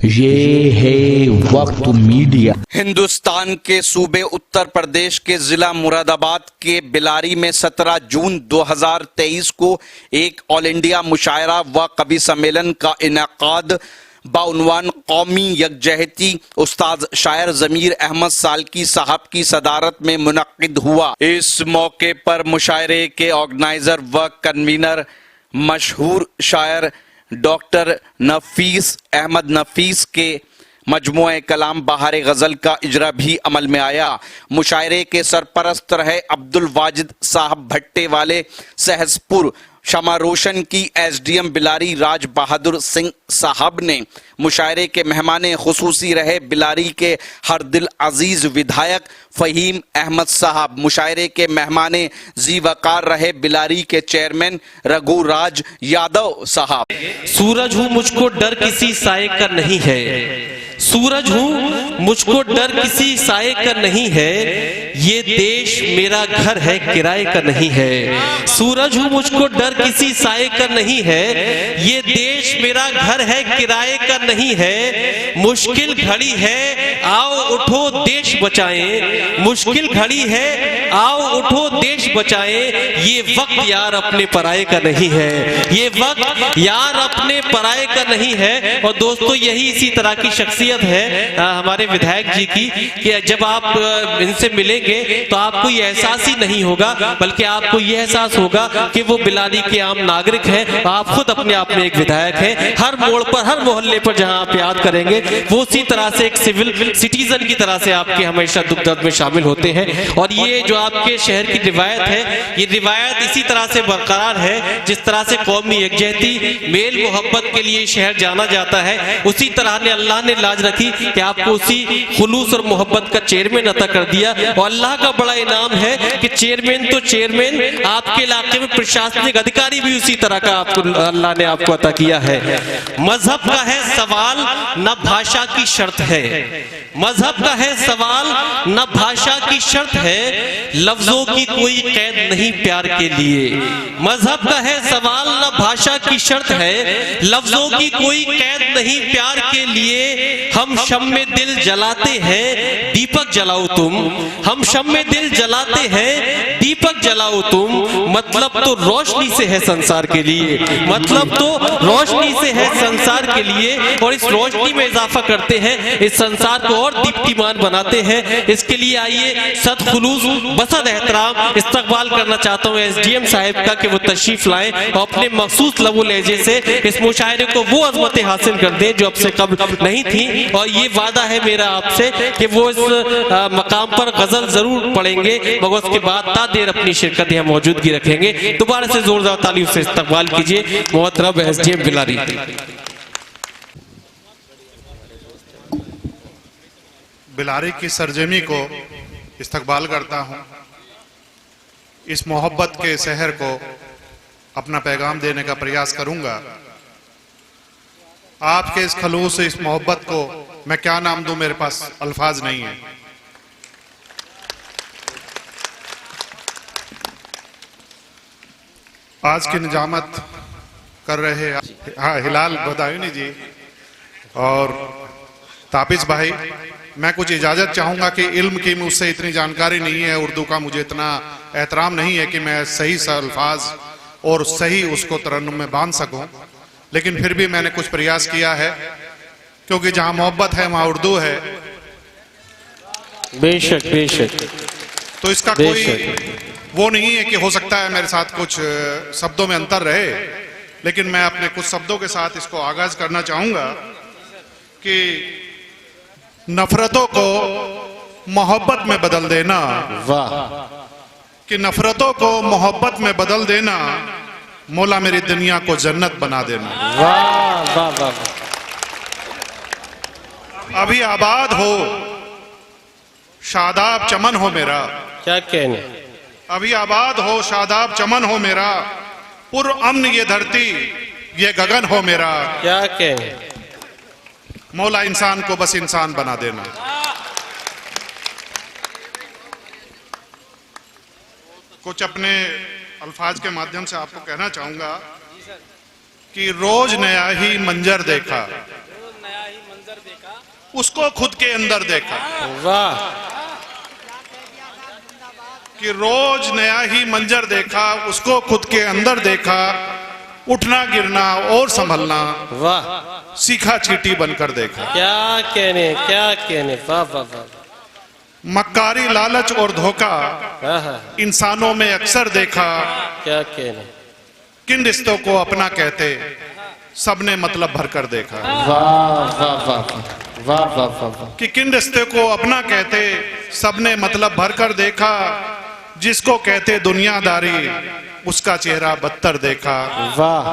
ये है वक्त मीडिया। हिंदुस्तान के सूबे उत्तर प्रदेश के जिला मुरादाबाद के बिलारी में 17 जून 2023 को एक ऑल इंडिया मुशायरा व कवि सम्मेलन का इनेकाद बाउनवान कौमी यकजहती उस्ताद शायर जमीर अहमद सालकी साहब की सदारत में मुनक्किद हुआ। इस मौके पर मुशायरे के ऑर्गेनाइजर व कन्वीनर मशहूर शायर डॉक्टर नफीस अहमद नफीस के मजमुए कलाम बहार गजल का इजरा भी अमल में आया। मुशायरे के सरपरस्त रहे अब्दुल वाजिद साहब भट्टे वाले सहसपुर। शमा रोशन की एसडीएम बिलारी राज बहादुर सिंह साहब ने। मुशायरे के मेहमान खुसूसी रहे बिलारी के हर दिल अजीज विधायक फहीम अहमद साहब। मुशायरे के मेहमान जी वकार रहे बिलारी के चेयरमैन रघु राज यादव साहब। सूरज हूँ मुझको डर किसी साए का नहीं है, सूरज हूँ मुझको डर किसी साए का नहीं है, ये देश मेरा घर है किराए का नहीं है। सूरज हूँ मुझको डर किसी साए का नहीं है, ये देश मेरा घर है किराए का नहीं है। मुश्किल घड़ी है आओ उठो देश बचाएं, मुश्किल घड़ी है आओ उठो देश बचाएं, ये वक्त यार अपने पराये का नहीं है, ये वक्त यार अपने पराये का नहीं है। और दोस्तों यही इसी तरह की शख्सियत है हमारे विधायक जी की कि जब आप इनसे मिलेंगे तो आपको ये एहसास ही नहीं होगा, बल्कि आपको ये एहसास होगा कि वो बिलारी के आम नागरिक हैं। आप खुद अपने आप में एक विधायक हैं। हर मोड़ पर हर मोहल्ले पर जहां आप याद करेंगे वो उसी तरह से एक सिविल सिटीजन की तरह से आपके हमेशा दुख दर्द में शामिल होते हैं। और ये जो आपके शहर की रिवायत है, ये रिवायत इसी तरह से बरकरार है जिस तरह से कौमी यकजहती मेल मोहब्बत के लिए शहर जाना जाता है, उसी तरह ने अल्लाह ने लाज रखी कि आपको उसी खुलूस और मोहब्बत का चेयरमैन अता कर दिया। और अल्लाह का बड़ा इनाम है कि चेयरमैन तो चेयरमैन, आपके इलाके में प्रशासनिक अधिकारी भी उसी तरह का आपको अल्लाह ने आपको अता किया है। मजहब का है सवाल न भाषा की शर्त है, मजहब का है सवाल न भाषा की शर्त है, लफ्जों की कोई कैद नहीं प्यार के लिए। मजहब का है सवाल न भाषा की शर्त है, लफ्जों की कोई कैद नहीं प्यार के लिए। हम शम्मे दिल जलाते हैं दीपक जलाओ तुम, हम शम्मे दिल जलाते हैं दीपक जलाओ तुम, मतलब तो रोशनी से है संसार के लिए, मतलब तो रोशनी से है संसार के लिए। और इस रोशनी में इजाफा करते हैं, इस संसार को और दीप्तिमान बनाते हैं। इसके लिए आइए सदखुलूस बसद एहतराम इस्तकबाल करना चाहता हूँ एसडीएम साहब का कि वो तशरीफ लाएं और अपने मखसूस लबो लहजे से इस मुशायरे को वो अजमतें हासिल कर दें जो अब से कब नहीं थी। और ये वादा है मेरा आपसे कि वो इस मकाम पर गजल जरूर पढ़ेंगे, मगर उसके बाद ता देर अपनी शिरकत यहाँ मौजूदगी रखेंगे। दोबारा से जोरदार तालियों से इस्तकबाल कीजिए मोहतरम एसडीएम बिलारी। बिलारी की सरजमी को इस्तकबाल करता हूँ। इस मोहब्बत के शहर को अपना पैगाम देने का प्रयास करूंगा। आपके इस खलूस इस मोहब्बत को मैं क्या नाम दूं, मेरे पास अल्फाज नहीं है। आज की निजामत कर रहे हिलाल बदायूनी जी और ताबिज भाई, मैं कुछ इजाजत चाहूंगा कि इल्म की मुझसे इतनी जानकारी नहीं है, उर्दू का मुझे इतना एहतराम नहीं है कि मैं सही सा अल्फाज और सही उसको तरन्नुम में बांध सकूं, लेकिन फिर भी मैंने कुछ प्रयास किया है, क्योंकि जहां मोहब्बत है वहां उर्दू है। बेशक बेशक। तो इसका कोई वो नहीं है कि हो सकता है मेरे साथ कुछ शब्दों में अंतर रहे, लेकिन मैं अपने कुछ शब्दों के साथ इसको आगाज करना चाहूंगा कि नफरतों को मोहब्बत में बदल देना, वाह, कि नफरतों को मोहब्बत में बदल देना, मौला मेरी दुनिया को जन्नत बना देना। वाह वाह वाह। अभी आबाद हो शादाब चमन हो मेरा, क्या कहने, अभी आबाद हो शादाब चमन हो मेरा, पुरअमन ये धरती ये गगन हो मेरा। क्या कहने, मौला इंसान को बस इंसान बना देना। कुछ अपने अल्फाज के माध्यम से आपको कहना चाहूंगा कि रोज नया ही मंजर देखा, उसको खुद के अंदर देखा। वाह कि रोज नया ही मंजर देखा, उसको खुद के अंदर देखा, उठना गिरना और संभलना वाह, सीखा, चींटी बनकर देखा। क्या कहने, वाह वाह वाह, मक्कारी, लालच और धोखा आहा, इंसानों में अक्सर देखा। क्या कहने, किन रिश्तों को अपना कहते सबने मतलब भरकर देखा। वाह वाह वाह वाह वाह वाह वाह, कि किन रिश्ते को अपना कहते सबने मतलब भरकर देखा। जिसको कहते दुनियादारी उसका चेहरा बदतर देखा। वाह,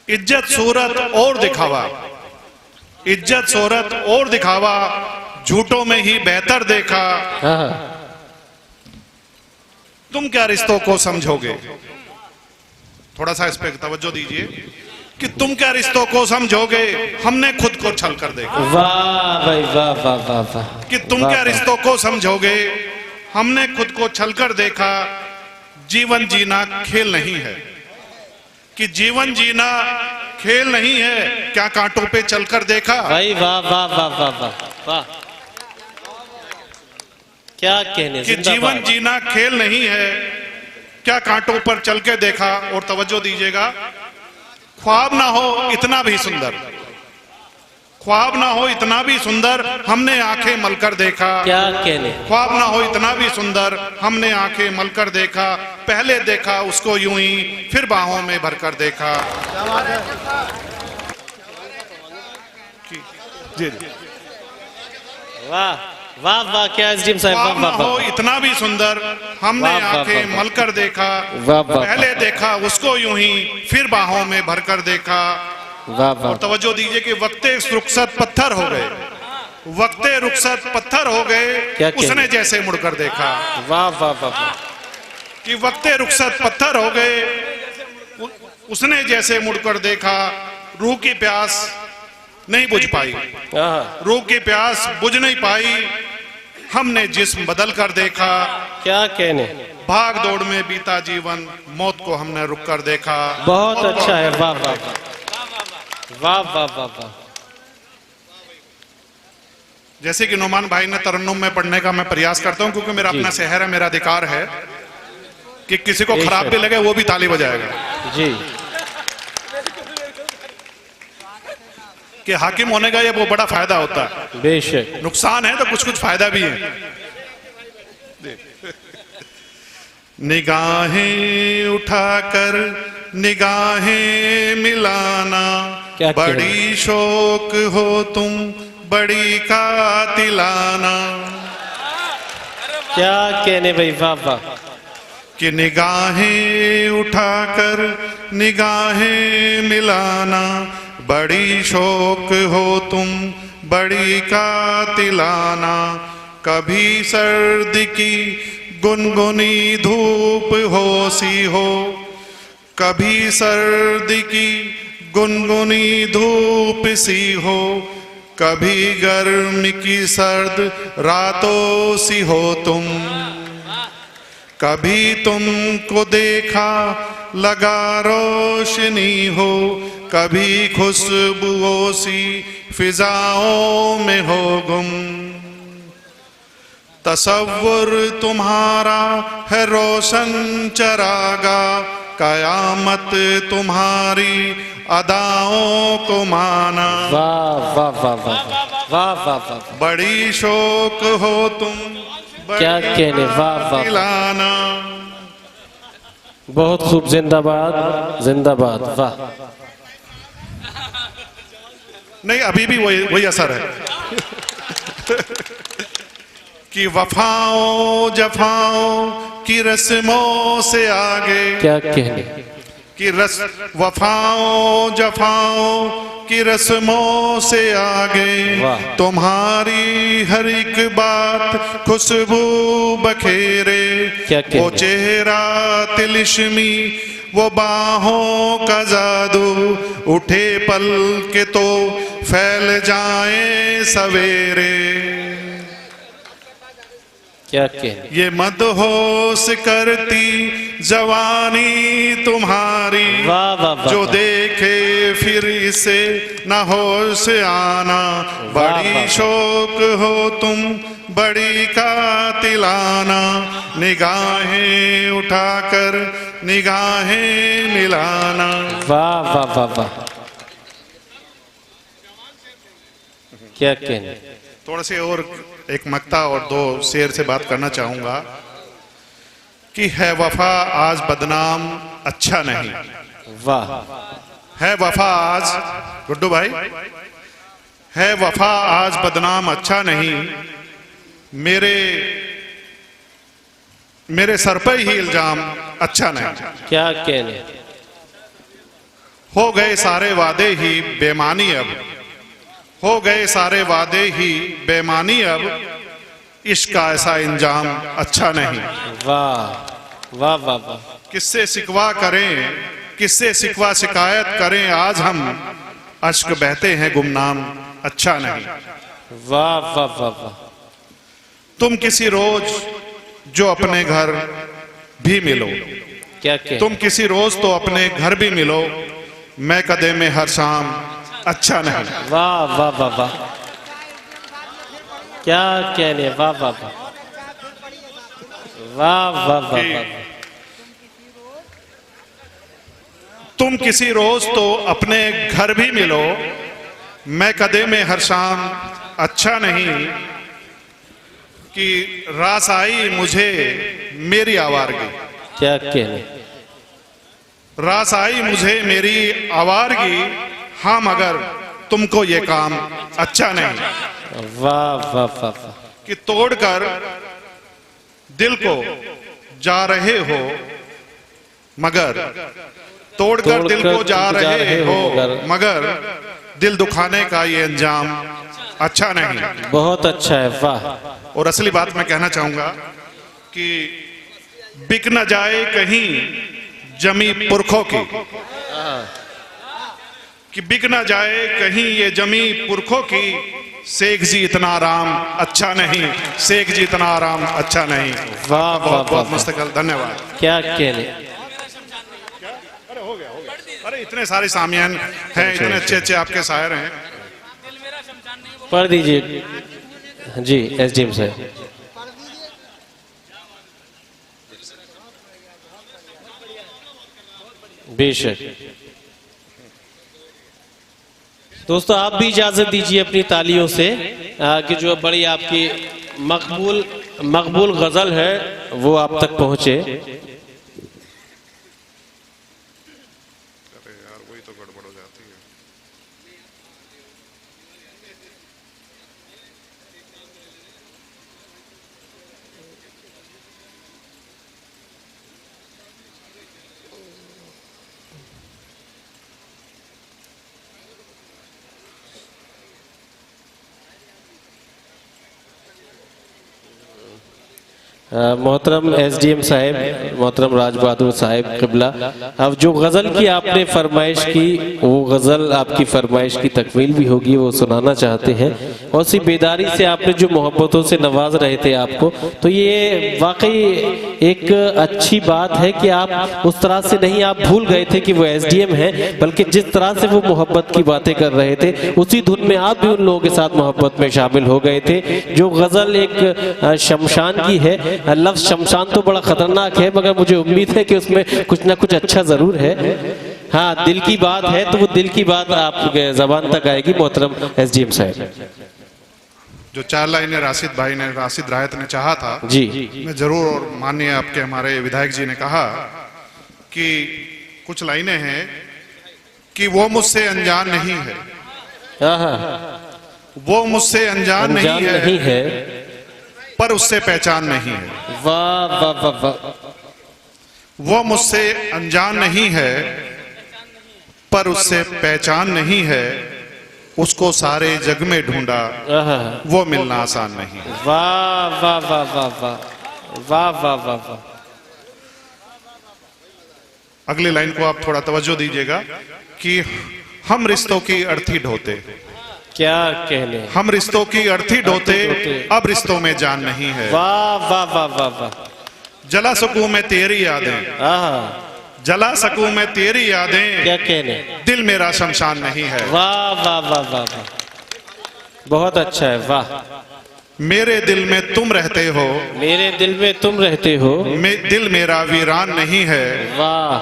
इज्जत सूरत और दिखावा, इज्जत शोहरत और दिखावा झूठों में ही बेहतर देखा। आहा, तुम क्या रिश्तों को समझोगे, थोड़ा सा इस पे तवज्जो दीजिए कि तुम क्या रिश्तों को समझोगे, हमने खुद को छल कर देखा। वाह भाई वाह वाह वाह वाह, कि तुम क्या रिश्तों को समझोगे, हमने खुद को छल कर देखा। जीवन जीना खेल नहीं है, कि जीवन जीना खेल नहीं है, क्या कांटों पे चलकर देखा। भाई वाह वाह वाह वाह वाह वाह, क्या कहने, कि जीवन जीना खेल नहीं है, क्या कांटों पर चल के देखा। और तवज्जो दीजिएगा, ख्वाब ना हो इतना भी सुंदर, ख्वाब ना हो इतना भी सुंदर, हमने आंखें मलकर देखा। क्या कहने, ख्वाब ना हो इतना भी सुंदर, हमने आंखें मलकर देखा। पहले देखा उसको यूं ही, फिर बाहों में भरकर देखा। जी जी, वाह वाह वाह, क्या एसडीएम साहब, वाह ख्वाब ना वाह हो वाह, इतना भी सुंदर, हमने वाह, वाह, आंखें वाह, मलकर देखा। वाह, वाह, पहले देखा उसको यूं ही, फिर बाहों में भरकर देखा। वाह वाह, और तवज्जो दीजिए कि वक्ते रुखसत पत्थर हो गए, वक्ते रुखसत पत्थर हो क्या गए, कहने? उसने जैसे मुड़कर देखा। वाह वाह वाह वाह, कि वक्ते रुखसत पत्थर हो गए, उसने जैसे मुड़कर देखा। रूह की प्यास नहीं बुझ पाई, आहा, रूह की प्यास बुझ नहीं पाई, हमने जिस्म बदल कर देखा। क्या कहने, भाग दौड़ में बीता जीवन, मौत को हमने रुक कर देखा। बहुत अच्छा है, वाह वाह वाह वाह वाह वाह, जैसे कि नोमान भाई ने तरन्नुम में पढ़ने का मैं प्रयास करता हूं, क्योंकि मेरा अपना शहर है, मेरा अधिकार है कि किसी को खराब भी लगे वो भी ताली बजाएगा। जी, कि हाकिम होने का ये वो बड़ा फायदा होता है, बेशक, नुकसान है तो कुछ कुछ फायदा भी है। निगाहें उठाकर निगाहें मिलाना, क्या बड़ी शौक हो तुम बड़ी कातिलाना। क्या कहने भाई, वाह वाह, कि निगाहें उठाकर निगाहें मिलाना, बड़ी शौक हो तुम बड़ी कातिलाना। कभी सर्द की गुनगुनी धूप हो सी हो, कभी सर्द की गुनगुनी धूप सी हो, कभी गर्म की सर्द रातों सी हो तुम। कभी तुमको देखा लगा रोशनी हो, कभी खुशबुओं सी फिजाओं में हो गुम। तसव्वुर तुम्हारा है रोशन चरागा, कयामत तुम्हारी अदाओं को माना। वाह वाह वाह वाह वाह वाह वाह, बड़ी शौक हो तुम क्या कहने, वाह वाह, दिलाना। बहुत खूब, जिंदाबाद जिंदाबाद, वाह, नहीं अभी भी वही असर है कि वफाओं जफाओं की रस्मों से आगे, क्या कहने, कि वफाओं जफाओं की रस्मों से आगे, वाह, तुम्हारी हर एक बात खुशबू बखेरे। क्या कहने? वो चेहरा तिलिस्मी, वो बाहों का जादू, उठे पल के तो फैल जाए सवेरे। क्या कहने, ये मदहोश करती जवानी तुम्हारी, वाह वाह वाह, जो देखे फिर इसे न होश आना। बड़ी शौक हो तुम बड़ी कातिलाना, निगाहें उठाकर निगाहें मिलाना। वाह वाह वाह वाह, क्या कहने। थोड़ा से और एक मक्ता और दो शेर से बात करना चाहूंगा कि है वफा आज बदनाम अच्छा नहीं। वाह, है वफा आज, गुड्डू भाई, है वफा आज बदनाम अच्छा नहीं। मेरे सर पर ही इल्जाम अच्छा नहीं। क्या कहने, हो गए सारे वादे ही बेमानी अब, हो गए सारे वादे ही बेमानी अब, इश्क का ऐसा इंजाम अच्छा नहीं। वाह वाह वाह वाह, किससे सिकवा करें, किससे सिकवा शिकायत करें, आज हम अश्क बहते हैं गुमनाम अच्छा नहीं। वाह वाह वाह वाह, तुम किसी रोज जो अपने घर भी मिलो, क्या कहने, तुम किसी रोज तो अपने घर भी मिलो, मैं कदे में हर शाम अच्छा नहीं। वाह वाह वाह वाह, क्या कहने, वाह वाह वाह वाह वाह वाह वाह, तुम किसी रोज तो अपने घर भी मिलो, मैं कदे में हर शाम अच्छा नहीं। कि रास आई मुझे मेरी आवारगी, क्या कहने, रास आई मुझे मेरी आवारगी, हाँ मगर तुमको ये काम अच्छा नहीं। वाह वाह वाह वाह, कि तोड़कर दिल को जा रहे हो, मगर तोड़कर दिल को जा रहे हो, मगर दिल दुखाने का ये अंजाम अच्छा नहीं। बहुत अच्छा है, वाह। और असली बात मैं कहना चाहूंगा कि बिक न जाए कहीं जमी पुरखों की, कि बिक न जाए कहीं ये जमी पुरखों की, शेख जी इतना आराम अच्छा नहीं, शेख जी इतना आराम अच्छा नहीं। वाह वाह बहुत बहुत वाह, मुस्तकल, धन्यवाद। क्या कहने, अरे इतने सारे सामियान हैं, इतने अच्छे अच्छे आपके शायर हैं। पढ़ दीजिए जी एसडीएम साहब। बेशक दोस्तों, आप भी इजाजत दीजिए अपनी तालियों से कि जो बड़ी आपकी मकबूल गजल है वो आप तक पहुंचे। मोहतरम एसडीएम साहब, मोहतरम राज बहादुर साहब किबला, अब जो गज़ल की आपने फरमाइश की वो गज़ल आपकी फरमाइश की तकमील भी होगी, वो सुनाना चाहते हैं। और सी बेदारी से आपने जो मोहब्बतों से नवाज रहे थे आपको, तो ये वाकई एक अच्छी बात है कि आप उस तरह से नहीं आप भूल गए थे कि वो एसडीएम है, बल्कि जिस तरह से वो मोहब्बत की बातें कर रहे थे उसी धुन में आप भी उन लोगों के साथ मोहब्बत में शामिल हो गए थे। जो गज़ल एक शमशान की है, लफ्ज़ शमशान तो बड़ा खतरनाक है, मगर मुझे उम्मीद है कि उसमें कुछ ना कुछ अच्छा जरूर है। हाँ, दिल की बात है तो वो दिल की बात आप जबान तक आएगी मोहतरम एसडीएम साहब। जो 4 लाइनें राशिद रायत ने चाहा था जी, मैं जरूर, और माननीय आपके हमारे विधायक जी ने कहा कि कुछ लाइनें हैं कि वो मुझसे अनजान नहीं है, वो मुझसे अनजान नहीं है पर उससे पहचान नहीं है। वाह वाह वाह वाह, वो मुझसे अनजान नहीं है पर उससे पहचान नहीं है, उसको सारे जग में ढूंढा वो मिलना आसान नहीं। वाह वाह वाह वाह वाह वाह वाह वाह वाह। अगली लाइन को आप थोड़ा तवज्जो दीजिएगा कि हम रिश्तों की अर्थी ढोते, क्या कहने। हम रिश्तों की अर्थी ढोते, अब रिश्तों में जान नहीं है। वाह वाह वाह वाह वाह। जला सकूं मैं तेरी यादें, हाँ, जला सकूं मैं तेरी यादें, क्या कहने। दिल मेरा शमशान नहीं है। वाह वाह वाह वाह वाह, बहुत अच्छा है। वाह। मेरे दिल में तुम रहते हो, मेरे दिल में तुम रहते हो, दिल मेरा वीरान नहीं है। वाह,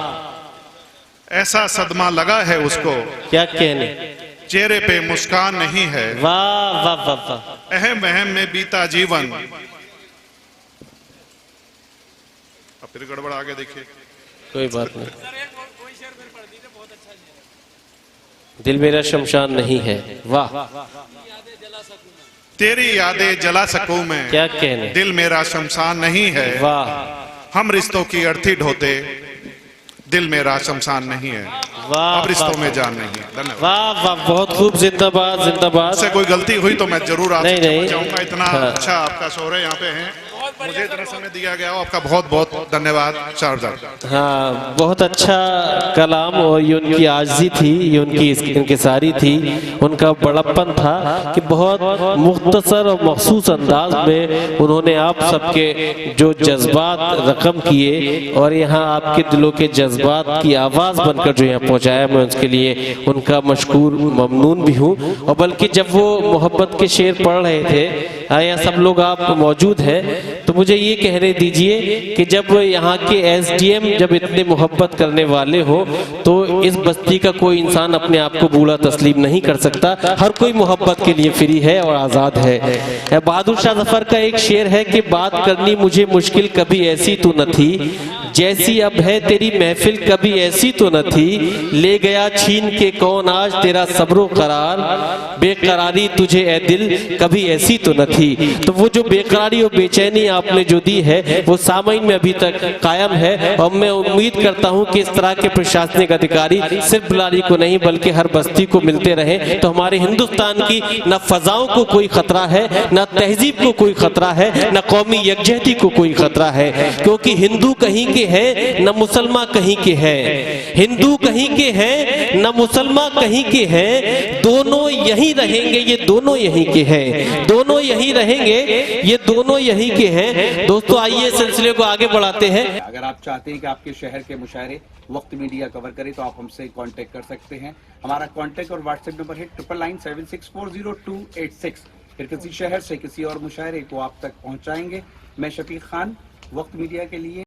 ऐसा सदमा लगा है उसको, क्या कहने। चेहरे पे मुस्कान नहीं है। वाह वाह वाह वाह। अहम अहम में बीता जीवन, अब फिर गड़बड़ आगे देखिए। कोई बात नहीं। दिल मेरा शमशान नहीं है। वाह, तेरी यादें जला सकूं मैं, क्या कहने। दिल मेरा शमशान नहीं है। वाह हम रिश्तों की अर्थी ढोते, दिल मेरा शमशान नहीं है। वाह, अब रिश्तों वाह, में जान नहीं है। धन्यवाद। वाह वाह, बहुत खूब। जिंदाबाद जिंदाबाद। से कोई गलती हुई तो मैं जरूर आपसे नहीं। चाहूंगा। इतना हाँ। अच्छा आपका शौर्य यहाँ पे है, मुझे इतना समय दिया गया हो, आपका बहुत बहुत धन्यवाद। शारदा। हाँ, बहुत अच्छा कलाम, और ये उनकी आजिज़ी थी, ये उनकी इंकिसारी थी, उनका बड़प्पन था कि बहुत मुख्तसर और मखसूस अंदाज में उन्होंने आप सबके जो जज्बात रकम किए और यहाँ आपके दिलों के जज्बात की आवाज़ बनकर जो यहाँ पहुँचाया, मैं उसके लिए उनका मशकूर ममनून भी हूँ। और बल्कि जब वो मोहब्बत के शेर पढ़ रहे थे, यहाँ सब लोग आप मौजूद हैं, तो मुझे ये कहने दीजिए कि जब यहाँ के एसडीएम जब इतने मोहब्बत करने वाले हो, तो इस बस्ती का कोई इंसान अपने आप को बूढ़ा तस्लीम नहीं कर सकता। हर कोई मोहब्बत के लिए फ्री है और आज़ाद है। बहादुर शाह जफर का एक शेर है कि बात करनी मुझे मुश्किल कभी ऐसी तो न थी, जैसी अब है तेरी महफिल कभी ऐसी तो न थी, ले गया छीन के कौन आज तेरा सब्रो करार, बेकरारी तुझे ए दिल कभी ऐसी तो न थी। तो वो जो बेकरारी और बेचैनी आपने जो दी है, वो सामईन में अभी तक कायम है। और मैं उम्मीद करता हूं कि इस तरह के प्रशासनिक अधिकारी सिर्फ बिलारी को नहीं बल्कि हर बस्ती को मिलते रहे, तो हमारे हिंदुस्तान की न फजाओं को कोई खतरा है, न तहजीब को कोई खतरा है, न कौमी यकजहती को कोई खतरा है। क्योंकि हिंदू कहीं के हैं न मुसलमान कहीं के हैं, हिंदू कहीं के हैं न मुसलमान कहीं के हैं, दोनों यहीं रहेंगे, ये दोनों यहीं के हैं, दोनों यहीं रहेंगे, ये दोनों यहीं के हैं। दोस्तों आइए सिलसिले को आगे बढ़ाते हैं। अगर आप चाहते हैं कि आपके शहर के मुशायरे वक्त मीडिया कवर करे तो आप हमसे कांटेक्ट कर सकते हैं। हमारा कांटेक्ट और व्हाट्सएप नंबर है 9997640286। फिर किसी शहर से किसी और मुशायरे को आप तक पहुंचाएंगे। मैं शफीक खान, वक्त मीडिया के लिए।